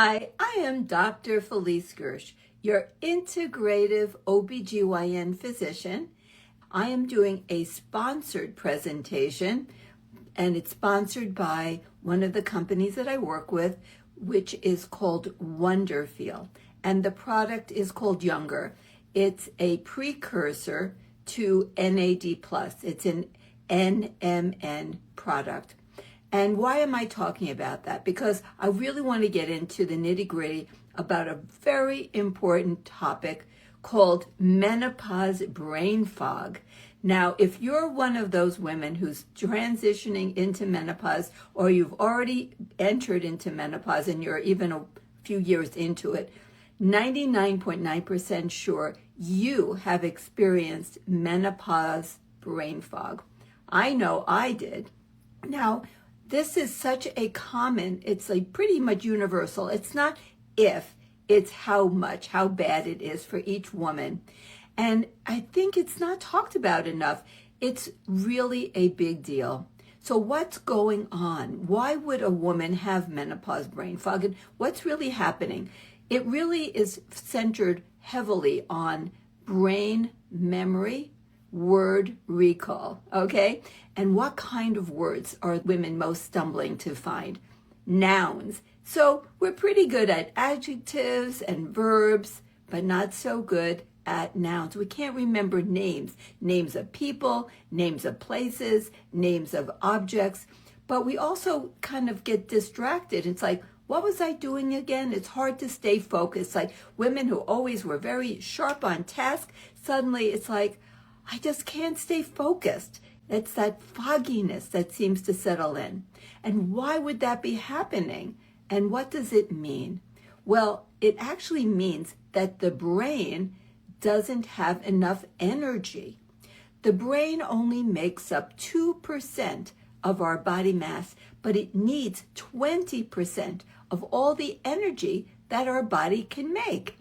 Hi, I am Dr. Felice Gersh, your integrative OBGYN physician. I am doing a sponsored presentation, and it's sponsored by one of the companies that I work with, which is called Wonderfeel, and the product is called Youngr. It's a precursor to NAD+. It's an NMN product. And why am I talking about that? Because I really want to get into the nitty-gritty about a very important topic called menopause brain fog. Now, if you're one of those women who's transitioning into menopause, or you've already entered into menopause and you're even a few years into it, 99.9% sure you have experienced menopause brain fog. I know I did. Now, this is such a common, it's like pretty much universal. It's not if, it's how much, how bad it is for each woman. And I think it's not talked about enough. It's really a big deal. So what's going on? Why would a woman have menopause brain fog? And what's really happening? It really is centered heavily on brain memory, word recall, okay? And what kind of words are women most stumbling to find? Nouns. So we're pretty good at adjectives and verbs, but not so good at nouns. We can't remember names of people, names of places, names of objects, but we also kind of get distracted. It's like, what was I doing again? It's hard to stay focused. Like women who always were very sharp on task, suddenly it's like, I just can't stay focused. It's that fogginess that seems to settle in. And why would that be happening? And what does it mean? Well, it actually means that the brain doesn't have enough energy. The brain only makes up 2% of our body mass, but it needs 20% of all the energy that our body can make.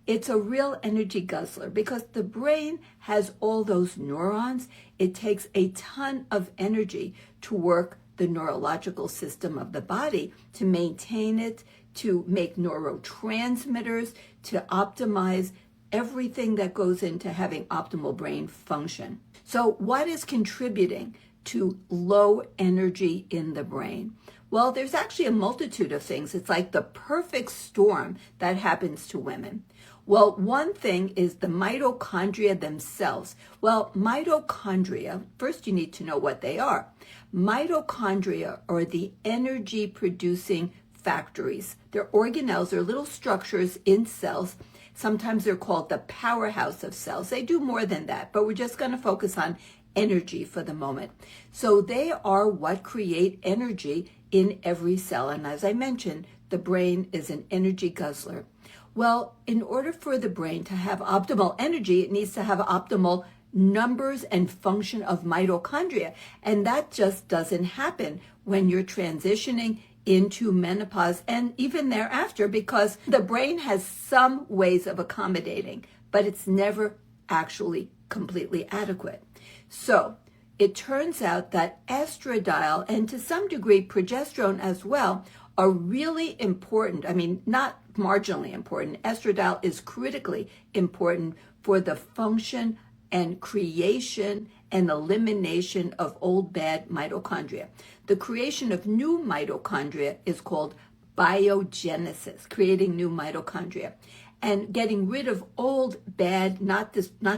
It's a real energy guzzler because the brain has all those neurons. It takes a ton of energy to work the neurological system of the body, to maintain it, to make neurotransmitters, to optimize everything that goes into having optimal brain function. So what is contributing to low energy in the brain? Well, there's actually a multitude of things. It's like the perfect storm that happens to women. Well, one thing is the mitochondria themselves. Well, mitochondria, first you need to know what they are. Mitochondria are the energy producing factories. They're organelles, they're little structures in cells. Sometimes they're called the powerhouse of cells. They do more than that, but we're just going to focus on energy for the moment. So they are what create energy in every cell. And as I mentioned, the brain is an energy guzzler. Well, in order for the brain to have optimal energy, it needs to have optimal numbers and function of mitochondria. And that just doesn't happen when you're transitioning into menopause and even thereafter, because the brain has some ways of accommodating, but it's never actually completely adequate. So it turns out that estradiol and to some degree progesterone as well are really important. I mean, not marginally important. Estradiol is critically important for the function and creation and elimination of old bad mitochondria. The creation of new mitochondria is called biogenesis, creating new mitochondria, and getting rid of old bad, not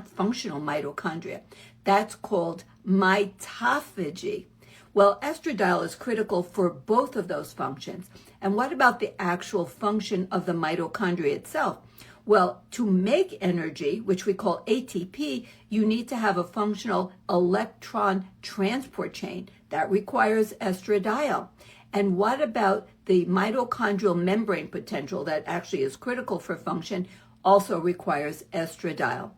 functional mitochondria. That's called mitophagy. Well, estradiol is critical for both of those functions. And what about the actual function of the mitochondria itself? Well, to make energy, which we call ATP, you need to have a functional electron transport chain. That requires estradiol. And what about the mitochondrial membrane potential that actually is critical for function? Also requires estradiol.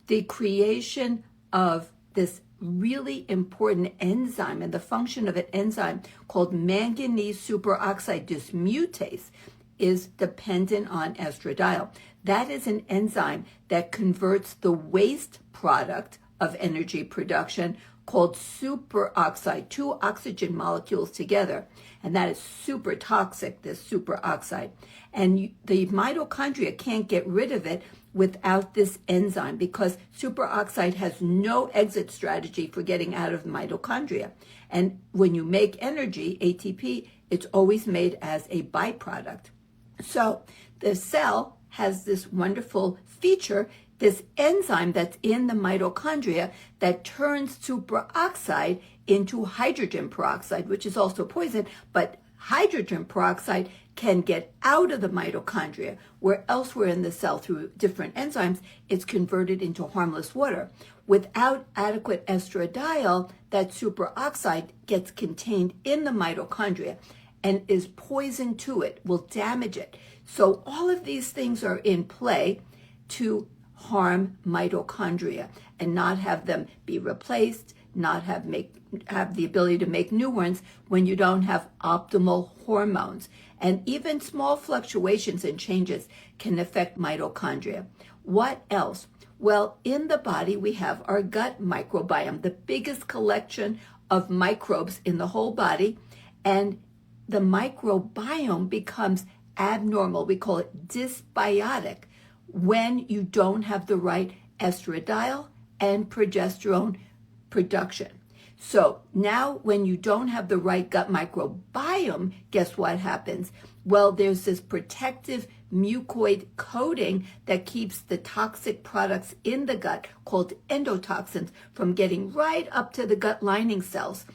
The creation of this really important enzyme and the function of an enzyme called manganese superoxide dismutase is dependent on estradiol. That is an enzyme that converts the waste product of energy production called superoxide, two oxygen molecules together. And that is super toxic, this superoxide. And the mitochondria can't get rid of it without this enzyme because superoxide has no exit strategy for getting out of mitochondria. And when you make energy, ATP, it's always made as a byproduct. So the cell has this wonderful feature, this enzyme that's in the mitochondria that turns superoxide into hydrogen peroxide, which is also poison, but hydrogen peroxide can get out of the mitochondria, where elsewhere in the cell through different enzymes, it's converted into harmless water. Without adequate estradiol, that superoxide gets contained in the mitochondria and is poison to it, will damage it. So all of these things are in play to harm mitochondria and not have them be replaced, not have the ability to make new ones when you don't have optimal hormones. And even small fluctuations and changes can affect mitochondria. What else? Well, in the body, we have our gut microbiome, the biggest collection of microbes in the whole body. And the microbiome becomes abnormal. We call it dysbiotic when you don't have the right estradiol and progesterone production. So now when you don't have the right gut microbiome, guess what happens? Well, there's this protective mucoid coating that keeps the toxic products in the gut called endotoxins from getting right up to the gut lining cells.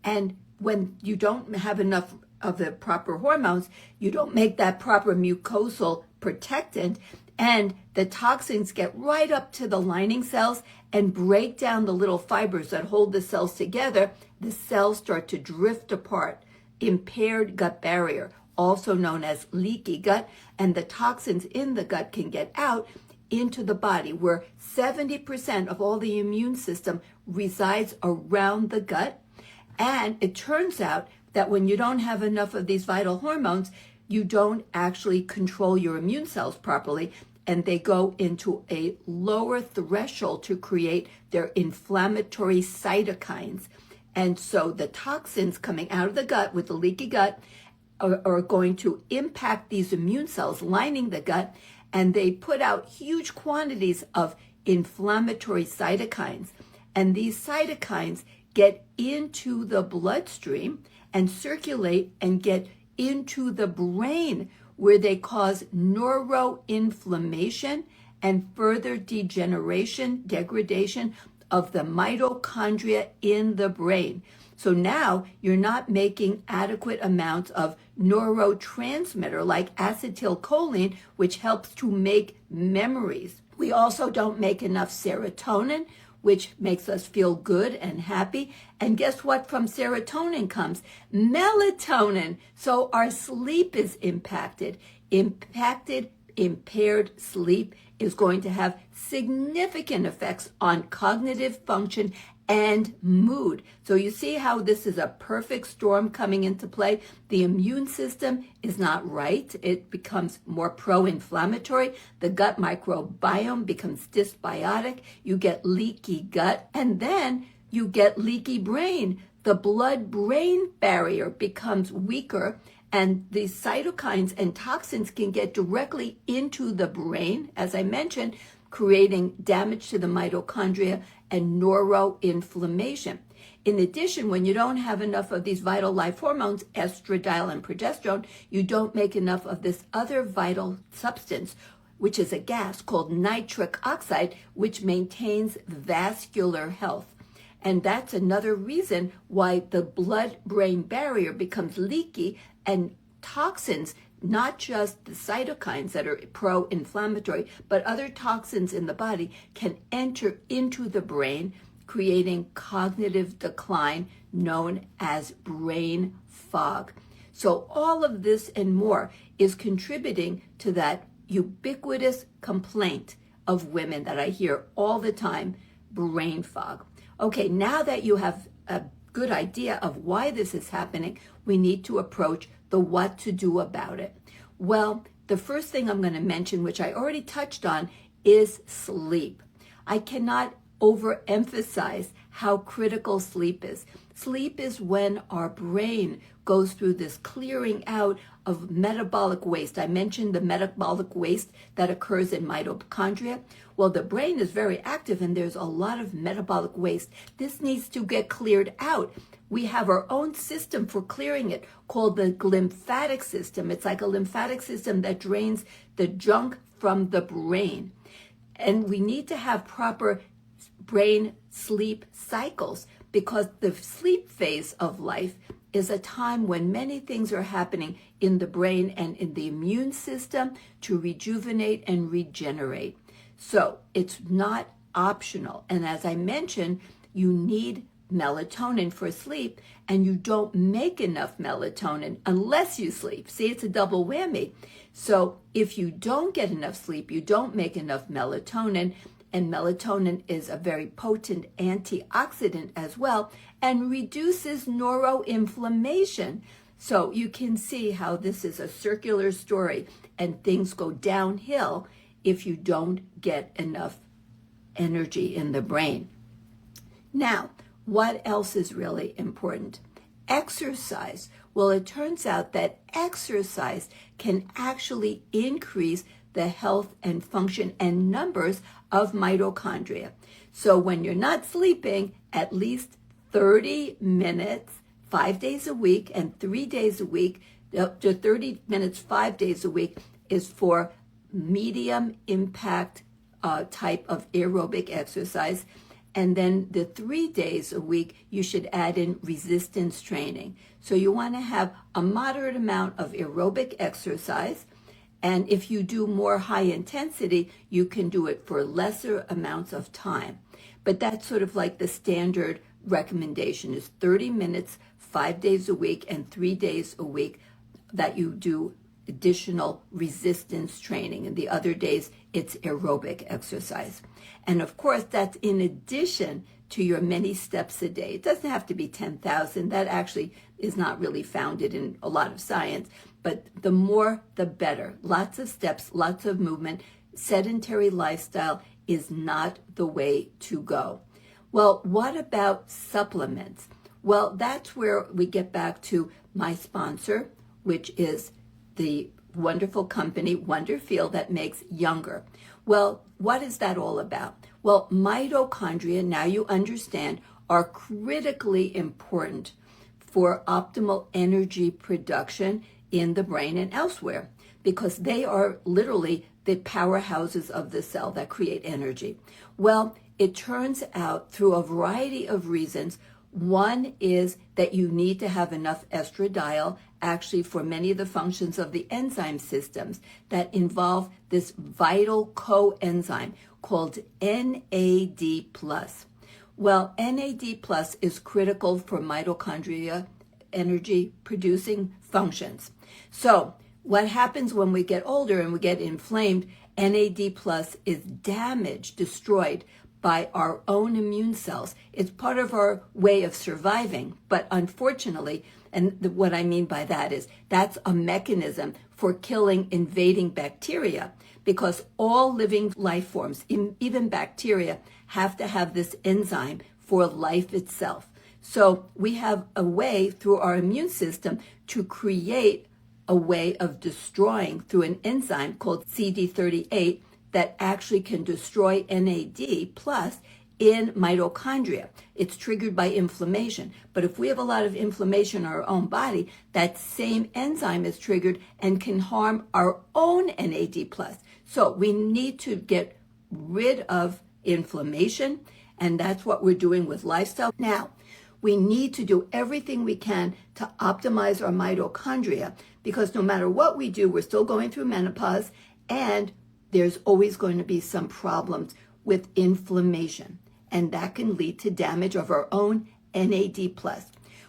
And when you don't have enough of the proper hormones, you don't make that proper mucosal protectant, and the toxins get right up to the lining cells and break down the little fibers that hold the cells together. The cells start to drift apart. Impaired gut barrier, also known as leaky gut, and the toxins in the gut can get out into the body, where 70% of all the immune system resides around the gut. And it turns out that when you don't have enough of these vital hormones, you don't actually control your immune cells properly, and they go into a lower threshold to create their inflammatory cytokines. And so the toxins coming out of the gut with the leaky gut are going to impact these immune cells lining the gut, and they put out huge quantities of inflammatory cytokines. And these cytokines get into the bloodstream and circulate and get into the brain, where they cause neuroinflammation and further degradation of the mitochondria in the brain. So now you're not making adequate amounts of neurotransmitter like acetylcholine, which helps to make memories. We also don't make enough serotonin, which makes us feel good and happy. And guess what from serotonin comes? Melatonin. So our sleep is impacted. Impaired sleep is going to have significant effects on cognitive function and mood. So you see how this is a perfect storm coming into play. The immune system is not right. It becomes more pro-inflammatory. The gut microbiome becomes dysbiotic. You get leaky gut, and then you get leaky brain. The blood-brain barrier becomes weaker, and the cytokines and toxins can get directly into the brain, as I mentioned, creating damage to the mitochondria and neuroinflammation. In addition, when you don't have enough of these vital life hormones, estradiol and progesterone, you don't make enough of this other vital substance, which is a gas called nitric oxide, which maintains vascular health. And that's another reason why the blood-brain barrier becomes leaky, and toxins, not just the cytokines that are pro-inflammatory, but other toxins in the body can enter into the brain, creating cognitive decline known as brain fog. So all of this and more is contributing to that ubiquitous complaint of women that I hear all the time, brain fog. Okay, now that you have a good idea of why this is happening, we need to approach the what to do about it. Well, the first thing I'm going to mention, which I already touched on, is sleep. I cannot overemphasize how critical sleep is. Sleep is when our brain goes through this clearing out of metabolic waste. I mentioned the metabolic waste that occurs in mitochondria. Well, the brain is very active and there's a lot of metabolic waste. This needs to get cleared out. We have our own system for clearing it called the glymphatic system. It's like a lymphatic system that drains the junk from the brain. And we need to have proper brain sleep cycles because the sleep phase of life is a time when many things are happening in the brain and in the immune system to rejuvenate and regenerate. So it's not optional. And as I mentioned, you need melatonin for sleep, and you don't make enough melatonin unless you sleep. See, it's a double whammy. So if you don't get enough sleep, you don't make enough melatonin, and melatonin is a very potent antioxidant as well and reduces neuroinflammation. So you can see how this is a circular story and things go downhill if you don't get enough energy in the brain. Now, what else is really important? Exercise. Well, it turns out that exercise can actually increase the health and function and numbers of mitochondria. So when you're not sleeping, at least 30 minutes, 5 days a week and 3 days a week, up to 30 minutes, 5 days a week is for medium impact type of aerobic exercise. And then the 3 days a week, you should add in resistance training. So you want to have a moderate amount of aerobic exercise. And if you do more high intensity, you can do it for lesser amounts of time. But that's sort of like the standard recommendation is 30 minutes, 5 days a week and 3 days a week that you do additional resistance training. And the other days, it's aerobic exercise. And of course, that's in addition to your many steps a day. It doesn't have to be 10,000. That actually is not really founded in a lot of science. But the more, the better. Lots of steps, lots of movement. Sedentary lifestyle is not the way to go. Well, what about supplements? Well, that's where we get back to my sponsor, which is the wonderful company, Wonderfeel, that makes Youngr. Well, what is that all about? Well, mitochondria, now you understand, are critically important for optimal energy production in the brain and elsewhere because they are literally the powerhouses of the cell that create energy. Well, it turns out through a variety of reasons. One is that you need to have enough estradiol actually for many of the functions of the enzyme systems that involve this vital coenzyme called NAD+. Well, NAD+ is critical for mitochondria energy producing functions. So what happens when we get older and we get inflamed, NAD+ is damaged, destroyed by our own immune cells. It's part of our way of surviving, but unfortunately, and what I mean by that is that's a mechanism for killing invading bacteria because all living life forms, even bacteria, have to have this enzyme for life itself. So we have a way through our immune system to create a way of destroying through an enzyme called CD38 that actually can destroy NAD plus in mitochondria. It's triggered by inflammation. But if we have a lot of inflammation in our own body, that same enzyme is triggered and can harm our own NAD plus. So we need to get rid of inflammation, and that's what we're doing with lifestyle. Now, we need to do everything we can to optimize our mitochondria because no matter what we do, we're still going through menopause and there's always going to be some problems with inflammation, and that can lead to damage of our own NAD+.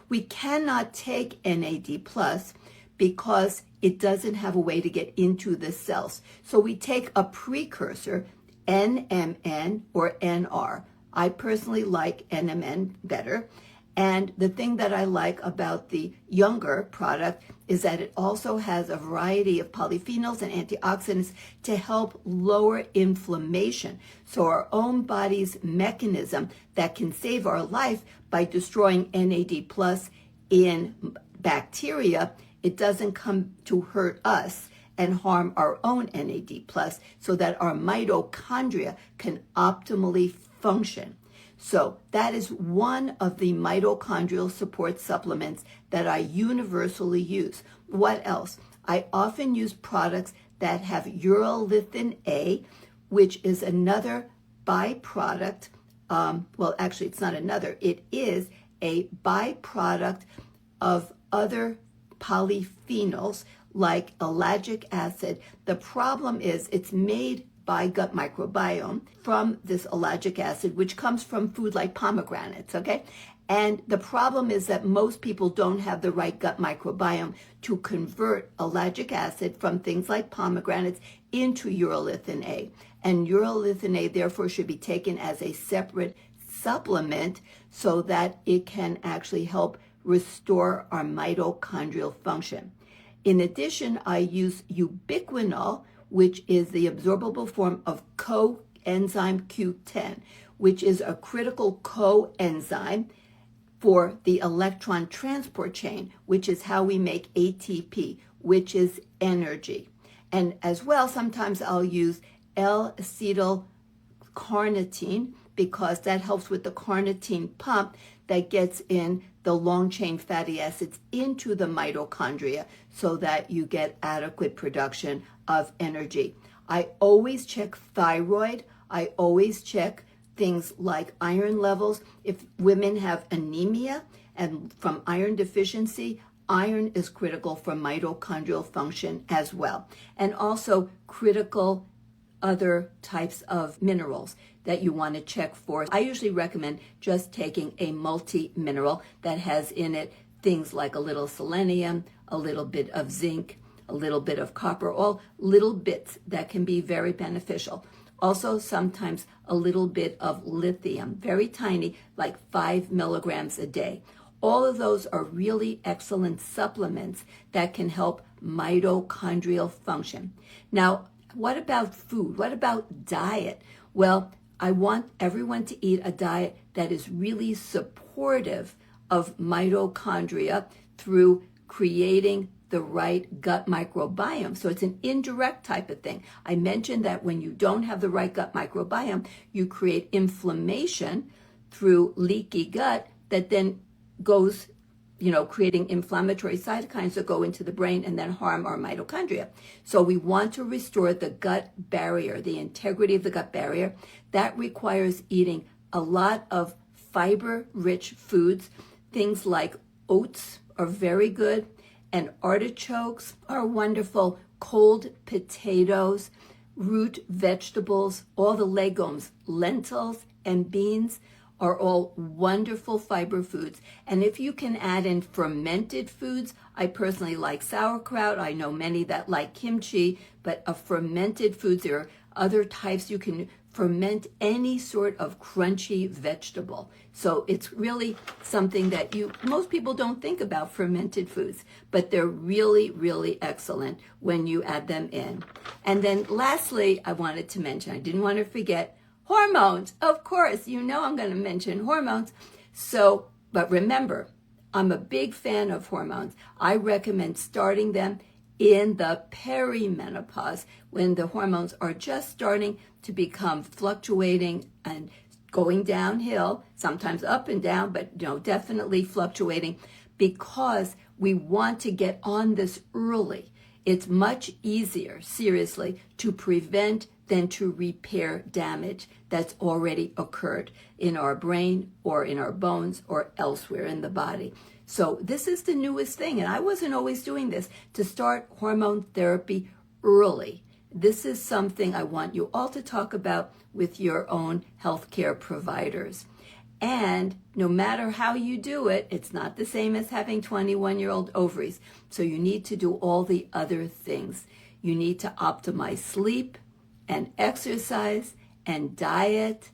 We cannot take NAD+ because it doesn't have a way to get into the cells. So we take a precursor, NMN or NR. I personally like NMN better. And the thing that I like about the Youngr product is that it also has a variety of polyphenols and antioxidants to help lower inflammation. So our own body's mechanism that can save our life by destroying NAD plus in bacteria, it doesn't come to hurt us and harm our own NAD plus so that our mitochondria can optimally function. So that is one of the mitochondrial support supplements that I universally use. What else? I often use products that have urolithin A, which is another byproduct. Well, actually, it's not another. It is a byproduct of other polyphenols like ellagic acid. The problem is it's made by gut microbiome from this ellagic acid, which comes from food like pomegranates, okay? And the problem is that most people don't have the right gut microbiome to convert ellagic acid from things like pomegranates into urolithin A. And urolithin A, therefore, should be taken as a separate supplement so that it can actually help restore our mitochondrial function. In addition, I use ubiquinol, which is the absorbable form of coenzyme Q10, which is a critical coenzyme for the electron transport chain, which is how we make ATP, which is energy. And as well, sometimes I'll use L-acetylcarnitine because that helps with the carnitine pump that gets in the long-chain fatty acids into the mitochondria so that you get adequate production of energy. I always check thyroid. I always check things like iron levels. If women have anemia and from iron deficiency, iron is critical for mitochondrial function as well. And also critical other types of minerals that you want to check for. I usually recommend just taking a multi-mineral that has in it things like a little selenium, a little bit of zinc, a little bit of copper, all little bits that can be very beneficial. Also, sometimes a little bit of lithium, very tiny, like 5 milligrams a day. All of those are really excellent supplements that can help mitochondrial function. Now, what about food? What about diet? Well, I want everyone to eat a diet that is really supportive of mitochondria through creating the right gut microbiome. So it's an indirect type of thing. I mentioned that when you don't have the right gut microbiome, you create inflammation through leaky gut that then goes, creating inflammatory cytokines that go into the brain and then harm our mitochondria. So we want to restore the gut barrier, the integrity of the gut barrier. That requires eating a lot of fiber-rich foods. Things like oats are very good, and artichokes are wonderful. Cold potatoes, root vegetables, all the legumes, lentils and beans are all wonderful fiber foods. And if you can add in fermented foods, I personally like sauerkraut. I know many that like kimchi, but a fermented foods, there are other types. You can ferment any sort of crunchy vegetable. So it's really something that most people don't think about, fermented foods, but they're really, really excellent when you add them in. And then lastly, I wanted to mention, I didn't want to forget, hormones. Of course, I'm going to mention hormones. So, but remember, I'm a big fan of hormones. I recommend starting them in the perimenopause when the hormones are just starting to become fluctuating and going downhill, sometimes up and down, but definitely fluctuating, because we want to get on this early. It's much easier, seriously, to prevent than to repair damage that's already occurred in our brain or in our bones or elsewhere in the body. So this is the newest thing, and I wasn't always doing this, to start hormone therapy early. This is something I want you all to talk about with your own healthcare providers. And no matter how you do it, it's not the same as having 21-year-old ovaries. So you need to do all the other things. You need to optimize sleep and exercise and diet,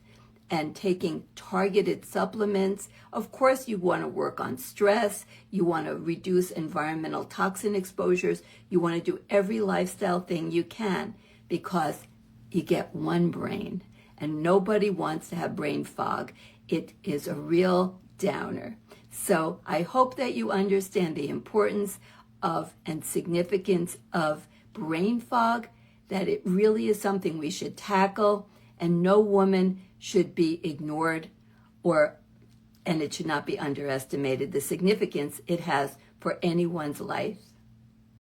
and taking targeted supplements. Of course, you want to work on stress. You want to reduce environmental toxin exposures. You want to do every lifestyle thing you can because you get one brain and nobody wants to have brain fog. It is a real downer. So I hope that you understand the importance of and significance of brain fog, that it really is something we should tackle, and no woman should be ignored and it should not be underestimated, the significance it has for anyone's life.